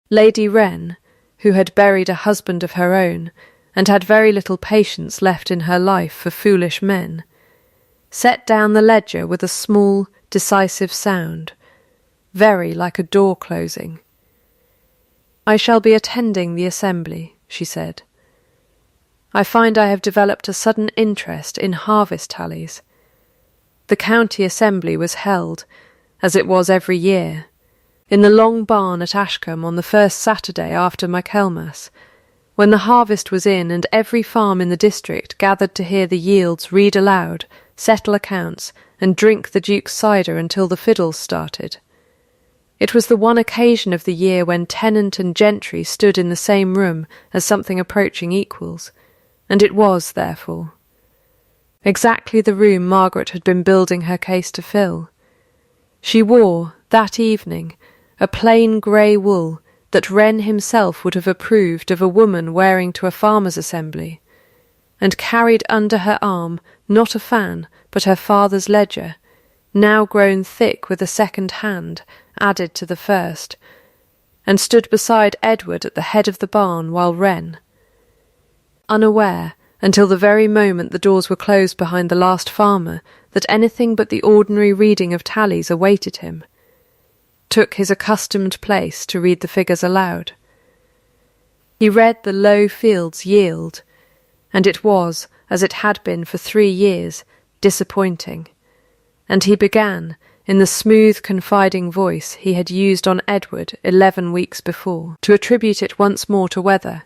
Lady Wren, who had buried a husband of her own, and had very little patience left in her life for foolish men, set down the ledger with a small, decisive sound, very like a door closing. "I shall be attending the assembly," she said. "I find I have developed a sudden interest in harvest tallies. The county assembly was held, as it was every year, in the long barn at Ashcombe on the first Saturday after Michaelmas, When the harvest was in and every farm in the district gathered to hear the yields read aloud, settle accounts, and drink the Duke's cider until the fiddles started. It was the one occasion of the year when tenant and gentry stood in the same room as something approaching equals, and it was, therefore, exactly the room Margaret had been building her case to fill. She wore, that evening, a plain grey wool that Wren himself would have approved of a woman wearing to a farmers' assembly, and carried under her arm not a fan but her father's ledger, now grown thick with a second hand added to the first, and stood beside Edward at the head of the barn while Wren, unaware until the very moment the doors were closed behind the last farmer that anything but the ordinary reading of tallies awaited him, took his accustomed place to read the figures aloud. He read the low fields yield, and it was, as it had been for 3 years, disappointing, and he began, in the smooth, confiding voice he had used on Edward 11 weeks before, to attribute it once more to weather.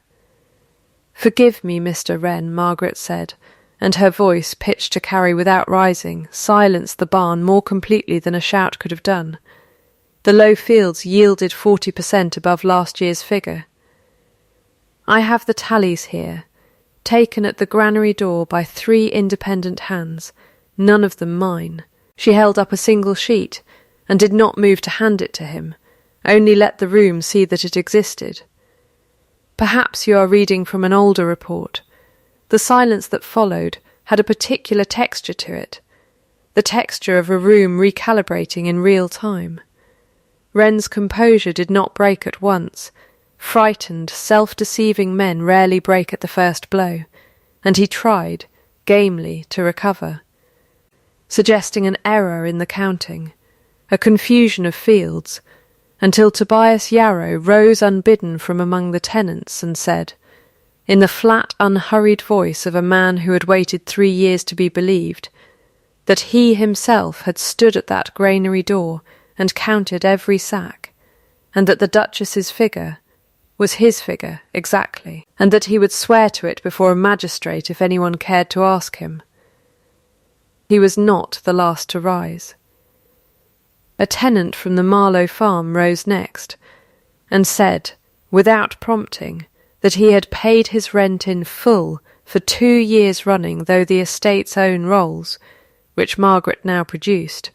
"Forgive me, Mr. Wren," Margaret said, and her voice, pitched to carry without rising, silenced the barn more completely than a shout could have done. The low fields yielded 40% above last year's figure. "I have the tallies here, taken at the granary door by 3 independent hands, none of them mine." She held up a single sheet, and did not move to hand it to him, only let the room see that it existed. "Perhaps you are reading from an older report." The silence that followed had a particular texture to it, the texture of a room recalibrating in real time. Wren's composure did not break at once. Frightened, self-deceiving men rarely break at the first blow, and he tried, gamely, to recover, suggesting an error in the counting, a confusion of fields, until Tobias Yarrow rose unbidden from among the tenants and said, in the flat, unhurried voice of a man who had waited 3 years to be believed, that he himself had stood at that granary door and counted every sack, and that the Duchess's figure was his figure exactly, and that he would swear to it before a magistrate if anyone cared to ask him. He was not the last to rise. A tenant from the Marlow farm rose next, and said, without prompting, that he had paid his rent in full for 2 years running, though the estate's own rolls, which Margaret now produced,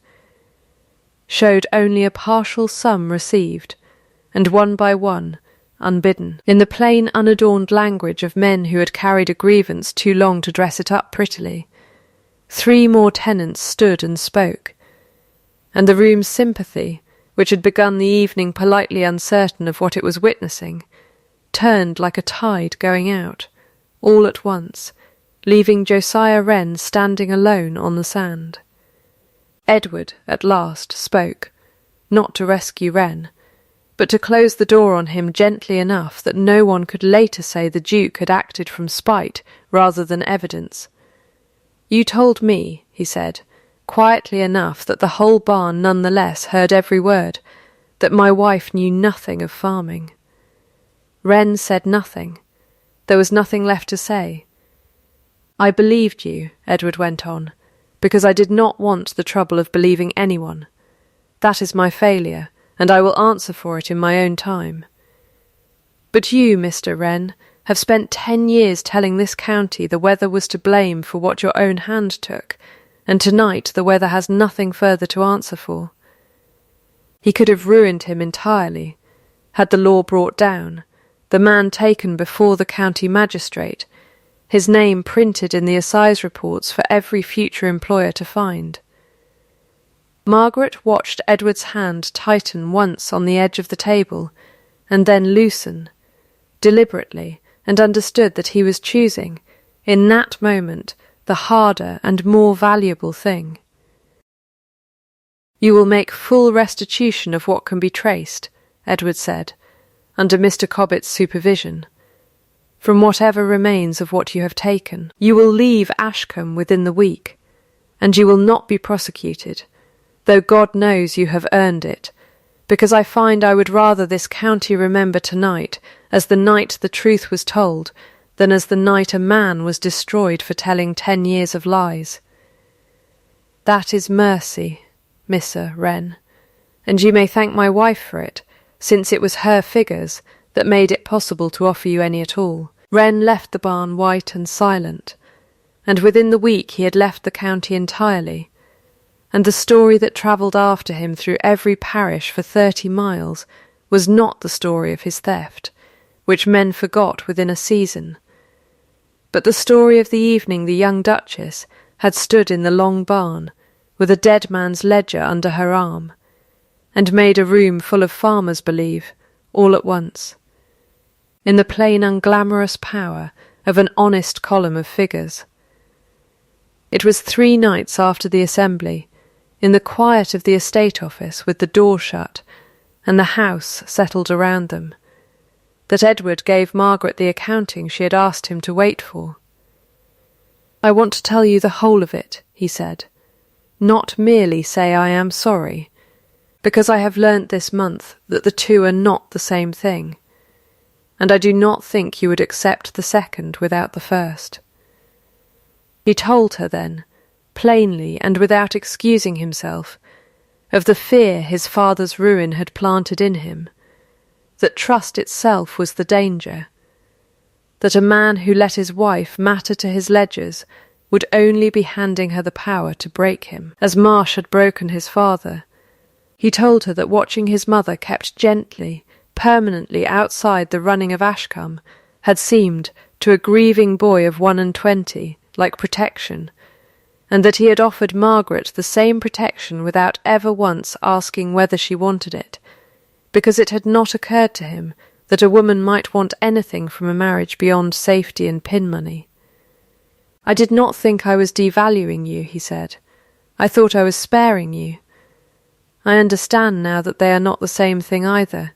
showed only a partial sum received, and one by one, unbidden, in the plain unadorned language of men who had carried a grievance too long to dress it up prettily, 3 more tenants stood and spoke, and the room's sympathy, which had begun the evening politely uncertain of what it was witnessing, turned like a tide going out, all at once, leaving Josiah Wren standing alone on the sand. Edward, at last, spoke, not to rescue Wren, but to close the door on him gently enough that no one could later say the Duke had acted from spite rather than evidence. "You told me," he said, quietly enough that the whole barn none the less heard every word, "that my wife knew nothing of farming." Wren said nothing. There was nothing left to say. "I believed you," Edward went on, "because I did not want the trouble of believing anyone. That is my failure, and I will answer for it in my own time. But you, Mr. Wren, have spent 10 years telling this county the weather was to blame for what your own hand took, and tonight the weather has nothing further to answer for." He could have ruined him entirely, had the law brought down, the man taken before the county magistrate, his name printed in the assize reports for every future employer to find. Margaret watched Edward's hand tighten once on the edge of the table, and then loosen, deliberately, and understood that he was choosing, in that moment, the harder and more valuable thing. "You will make full restitution of what can be traced," Edward said, under Mr. Cobbett's supervision, "from whatever remains of what you have taken. You will leave Ashcombe within the week, and you will not be prosecuted, though God knows you have earned it, because I find I would rather this county remember tonight as the night the truth was told than as the night a man was destroyed for telling 10 years of lies. That is mercy, Missa Wren, and you may thank my wife for it, since it was her figures that made it possible to offer you any at all. Wren left the barn white and silent, and within the week he had left the county entirely, and the story that travelled after him through every parish for 30 miles was not the story of his theft, which men forgot within a season, but the story of the evening the young Duchess had stood in the long barn with a dead man's ledger under her arm, and made a room full of farmers believe, all at once, in the plain unglamorous power of an honest column of figures. It was 3 nights after the assembly, in the quiet of the estate office with the door shut and the house settled around them, that Edward gave Margaret the accounting she had asked him to wait for. "I want to tell you the whole of it," he said, "not merely say I am sorry, because I have learnt this month that the two are not the same thing, and I do not think you would accept the second without the first." He told her then, plainly and without excusing himself, of the fear his father's ruin had planted in him, that trust itself was the danger, that a man who let his wife matter to his ledgers would only be handing her the power to break him, as Marsh had broken his father. He told her that watching his mother kept gently, permanently outside the running of Ashcombe had seemed, to a grieving boy of 21, like protection, and that he had offered Margaret the same protection without ever once asking whether she wanted it, because it had not occurred to him that a woman might want anything from a marriage beyond safety and pin money. "I did not think I was devaluing you," he said. "I thought I was sparing you. I understand now that they are not the same thing either."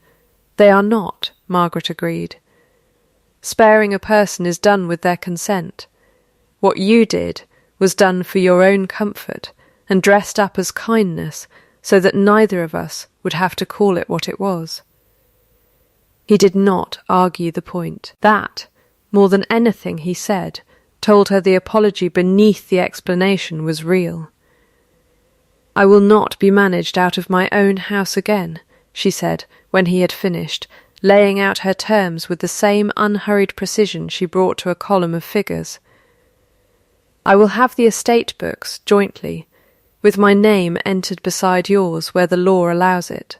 "They are not," Margaret agreed. "Sparing a person is done with their consent. What you did was done for your own comfort and dressed up as kindness so that neither of us would have to call it what it was." He did not argue the point. That, more than anything he said, told her the apology beneath the explanation was real. "I will not be managed out of my own house again," she said when he had finished, laying out her terms with the same unhurried precision she brought to a column of figures. "I will have the estate books jointly, with my name entered beside yours where the law allows it.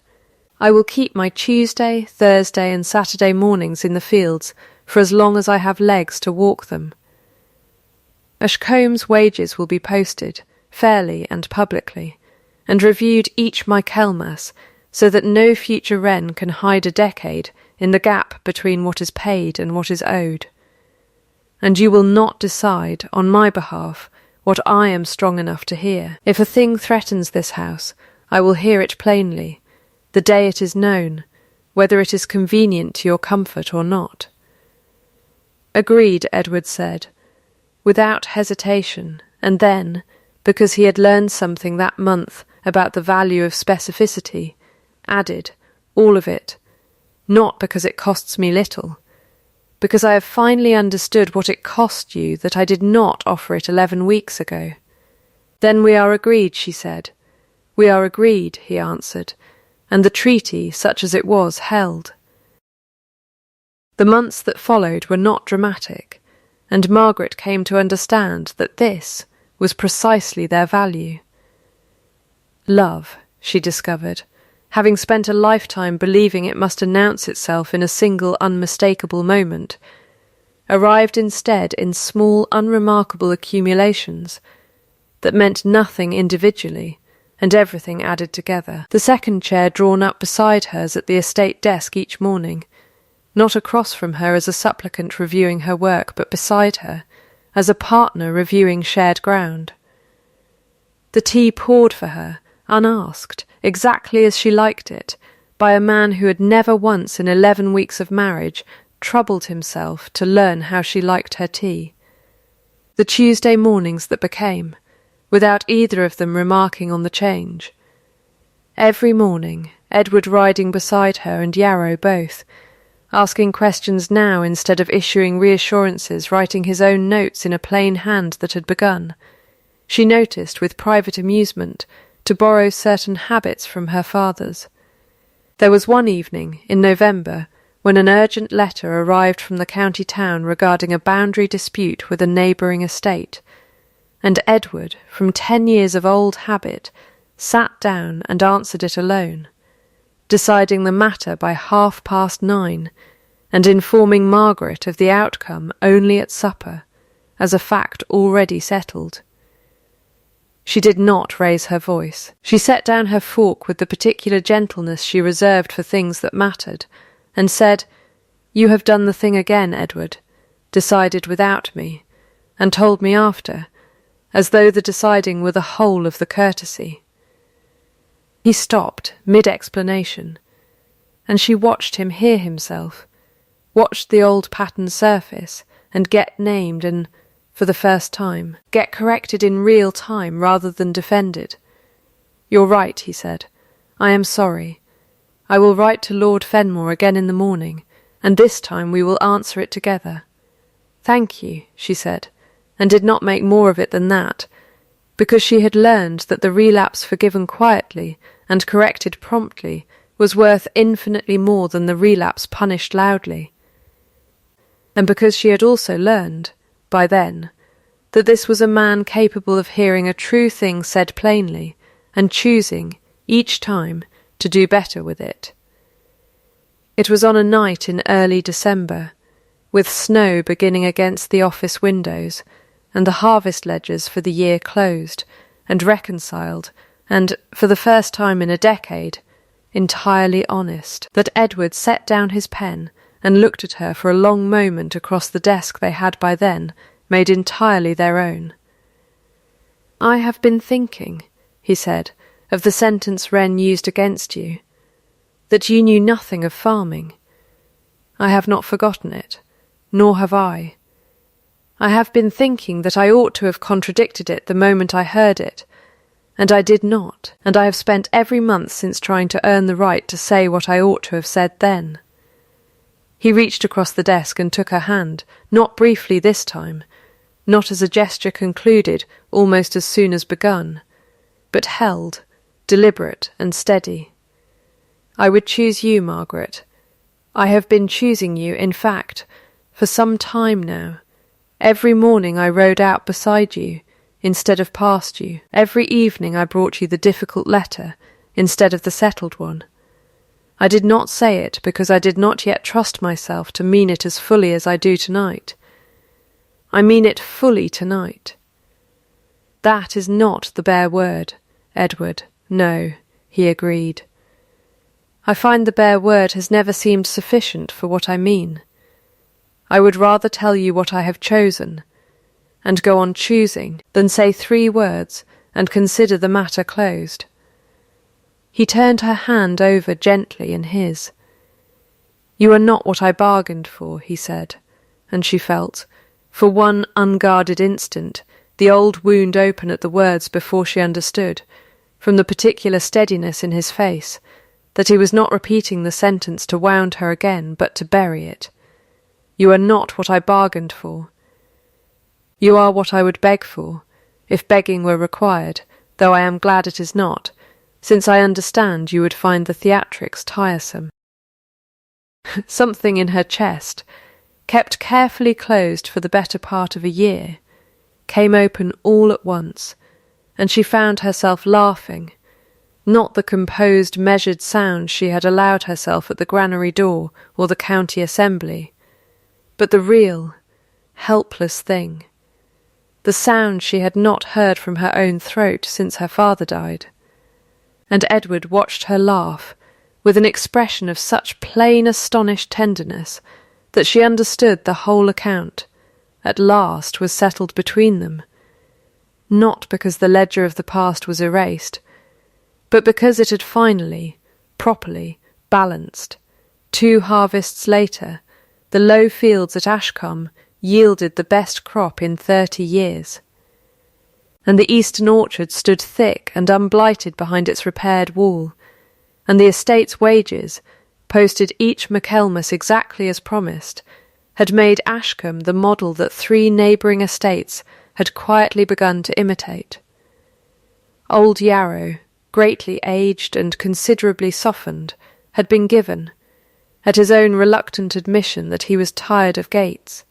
I will keep my Tuesday, Thursday and Saturday mornings in the fields for as long as I have legs to walk them. Ashcombe's wages will be posted, fairly and publicly, and reviewed each Michaelmas, so that no future wren can hide a decade in the gap between what is paid and what is owed. And you will not decide, on my behalf, what I am strong enough to hear. If a thing threatens this house, I will hear it plainly, the day it is known, whether it is convenient to your comfort or not." "Agreed," Edward said, without hesitation, and then, because he had learned something that month about the value of specificity, added, "all of it, not because it costs me little, because I have finally understood what it cost you that I did not offer it 11 weeks ago." "Then we are agreed," she said. "We are agreed," he answered, and the treaty, such as it was, held. The months that followed were not dramatic, and Margaret came to understand that this was precisely their value. Love, she discovered, having spent a lifetime believing it must announce itself in a single unmistakable moment, arrived instead in small unremarkable accumulations that meant nothing individually and everything added together. The second chair drawn up beside hers at the estate desk each morning, not across from her as a supplicant reviewing her work, but beside her, as a partner reviewing shared ground. The tea poured for her, unasked, exactly as she liked it, by a man who had never once in 11 weeks of marriage troubled himself to learn how she liked her tea. The Tuesday mornings that became, without either of them remarking on the change. Every morning, Edward riding beside her and Yarrow both, asking questions now instead of issuing reassurances, writing his own notes in a plain hand that had begun, she noticed with private amusement, to borrow certain habits from her father's. There was one evening, in November, when an urgent letter arrived from the county town regarding a boundary dispute with a neighbouring estate, and Edward, from 10 years of old habit, sat down and answered it alone, deciding the matter by 9:30, and informing Margaret of the outcome only at supper, as a fact already settled. She did not raise her voice. She set down her fork with the particular gentleness she reserved for things that mattered, and said, "You have done the thing again, Edward, decided without me, and told me after, as though the deciding were the whole of the courtesy." He stopped, mid-explanation, and she watched him hear himself, watched the old pattern surface, and get named and, for the first time, get corrected in real time rather than defended. "You're right," he said. "I am sorry. I will write to Lord Fenmore again in the morning, and this time we will answer it together." "Thank you," she said, and did not make more of it than that, because she had learned that the relapse forgiven quietly and corrected promptly was worth infinitely more than the relapse punished loudly. And because she had also learned, by then, that this was a man capable of hearing a true thing said plainly, and choosing, each time, to do better with it. It was on a night in early December, with snow beginning against the office windows, and the harvest ledgers for the year closed, and reconciled, and, for the first time in a decade, entirely honest, that Edward set down his pen and looked at her for a long moment across the desk they had by then made entirely their own. "I have been thinking," he said, "of the sentence Wren used against you, that you knew nothing of farming. I have not forgotten it, nor have I. I have been thinking that I ought to have contradicted it the moment I heard it, and I did not, and I have spent every month since trying to earn the right to say what I ought to have said then." He reached across the desk and took her hand, not briefly this time, not as a gesture concluded almost as soon as begun, but held, deliberate and steady. "I would choose you, Margaret. I have been choosing you, in fact, for some time now. Every morning I rode out beside you, instead of past you. Every evening I brought you the difficult letter, instead of the settled one. I did not say it because I did not yet trust myself to mean it as fully as I do tonight. I mean it fully tonight. That is not the bare word, Edward, no," he agreed. "I find the bare word has never seemed sufficient for what I mean. I would rather tell you what I have chosen, and go on choosing, than say 3 words and consider the matter closed." He turned her hand over gently in his. "You are not what I bargained for," he said, and she felt, for one unguarded instant, the old wound open at the words before she understood, from the particular steadiness in his face, that he was not repeating the sentence to wound her again, but to bury it. "You are not what I bargained for. You are what I would beg for, if begging were required, though I am glad it is not, since I understand you would find the theatrics tiresome." Something in her chest, kept carefully closed for the better part of a year, came open all at once, and she found herself laughing, not the composed, measured sound she had allowed herself at the granary door or the county assembly, but the real, helpless thing, the sound she had not heard from her own throat since her father died. And Edward watched her laugh with an expression of such plain astonished tenderness that she understood the whole account, at last, was settled between them, not because the ledger of the past was erased, but because it had finally, properly, balanced. 2 harvests later, the low fields at Ashcombe yielded the best crop in 30 years, and the eastern orchard stood thick and unblighted behind its repaired wall, and the estate's wages, posted each Michaelmas exactly as promised, had made Ashcombe the model that 3 neighbouring estates had quietly begun to imitate. Old Yarrow, greatly aged and considerably softened, had been given, at his own reluctant admission that he was tired of gates.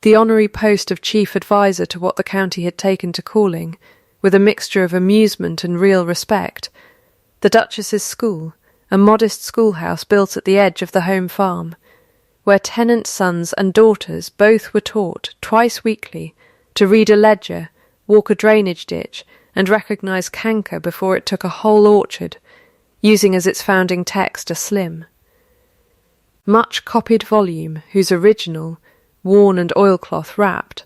The honorary post of chief adviser to what the county had taken to calling, with a mixture of amusement and real respect, the Duchess's School, a modest schoolhouse built at the edge of the home farm, where tenants' sons and daughters both were taught, twice weekly, to read a ledger, walk a drainage ditch, and recognise canker before it took a whole orchard, using as its founding text a slim. Much copied volume, whose original, worn and oilcloth wrapped,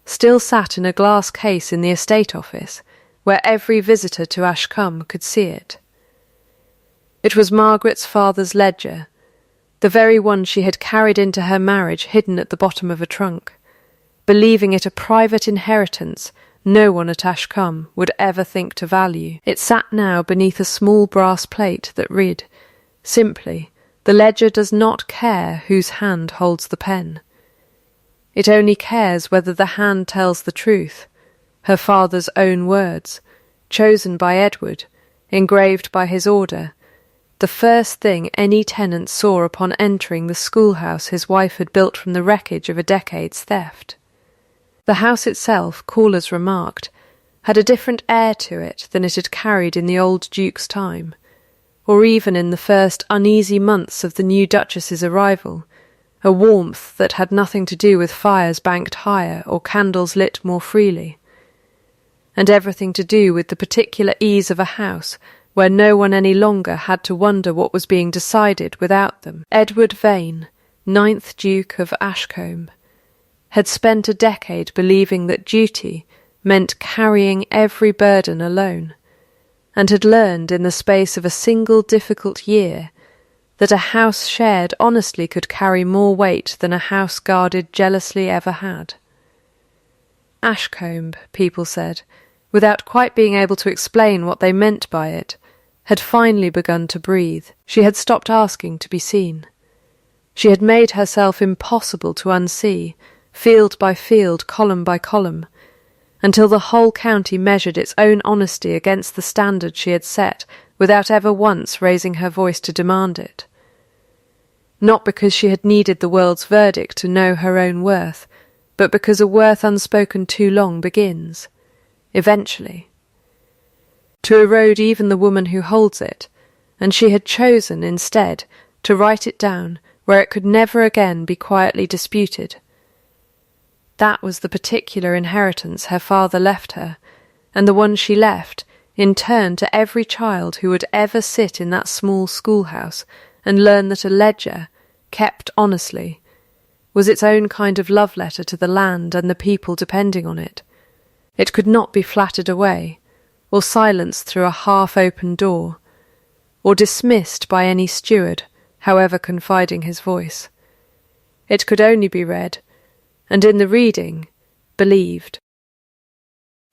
still sat in a glass case in the estate office, where every visitor to Ashcombe could see it. It was Margaret's father's ledger, the very one she had carried into her marriage hidden at the bottom of a trunk, believing it a private inheritance no one at Ashcombe would ever think to value. It sat now beneath a small brass plate that read, simply, "The ledger does not care whose hand holds the pen. It only cares whether the hand tells the truth," her father's own words, chosen by Edward, engraved by his order, the first thing any tenant saw upon entering the schoolhouse his wife had built from the wreckage of a decade's theft. The house itself, callers remarked, had a different air to it than it had carried in the old Duke's time, or even in the first uneasy months of the new Duchess's arrival, a warmth that had nothing to do with fires banked higher or candles lit more freely, and everything to do with the particular ease of a house where no one any longer had to wonder what was being decided without them. Edward Vane, 9th Duke of Ashcombe, had spent a decade believing that duty meant carrying every burden alone, and had learned in the space of a single difficult year that a house shared honestly could carry more weight than a house guarded jealously ever had. Ashcombe, people said, without quite being able to explain what they meant by it, had finally begun to breathe. She had stopped asking to be seen. She had made herself impossible to unsee, field by field, column by column, until the whole county measured its own honesty against the standard she had set without ever once raising her voice to demand it. Not because she had needed the world's verdict to know her own worth, but because a worth unspoken too long begins, eventually, to erode even the woman who holds it, and she had chosen, instead, to write it down where it could never again be quietly disputed. That was the particular inheritance her father left her, and the one she left, in turn, to every child who would ever sit in that small schoolhouse and learn that a ledger, kept honestly, was its own kind of love letter to the land and the people depending on it. It could not be flattered away, or silenced through a half-open door, or dismissed by any steward, however confiding his voice. It could only be read, and in the reading, believed.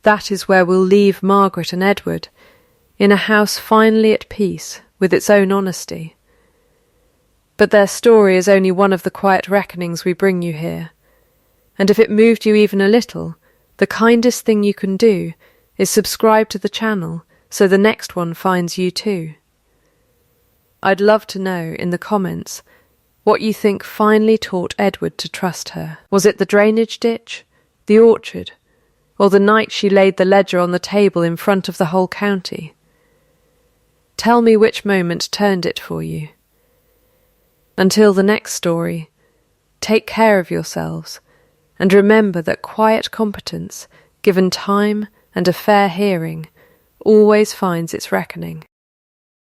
That is where we'll leave Margaret and Edward, in a house finally at peace with its own honesty. But their story is only one of the quiet reckonings we bring you here, and if it moved you even a little, the kindest thing you can do is subscribe to the channel so the next one finds you too. I'd love to know in the comments what you think finally taught Edward to trust her. Was it the drainage ditch, the orchard, or the night she laid the ledger on the table in front of the whole county? Tell me which moment turned it for you. Until the next story, take care of yourselves, and remember that quiet competence, given time and a fair hearing, always finds its reckoning.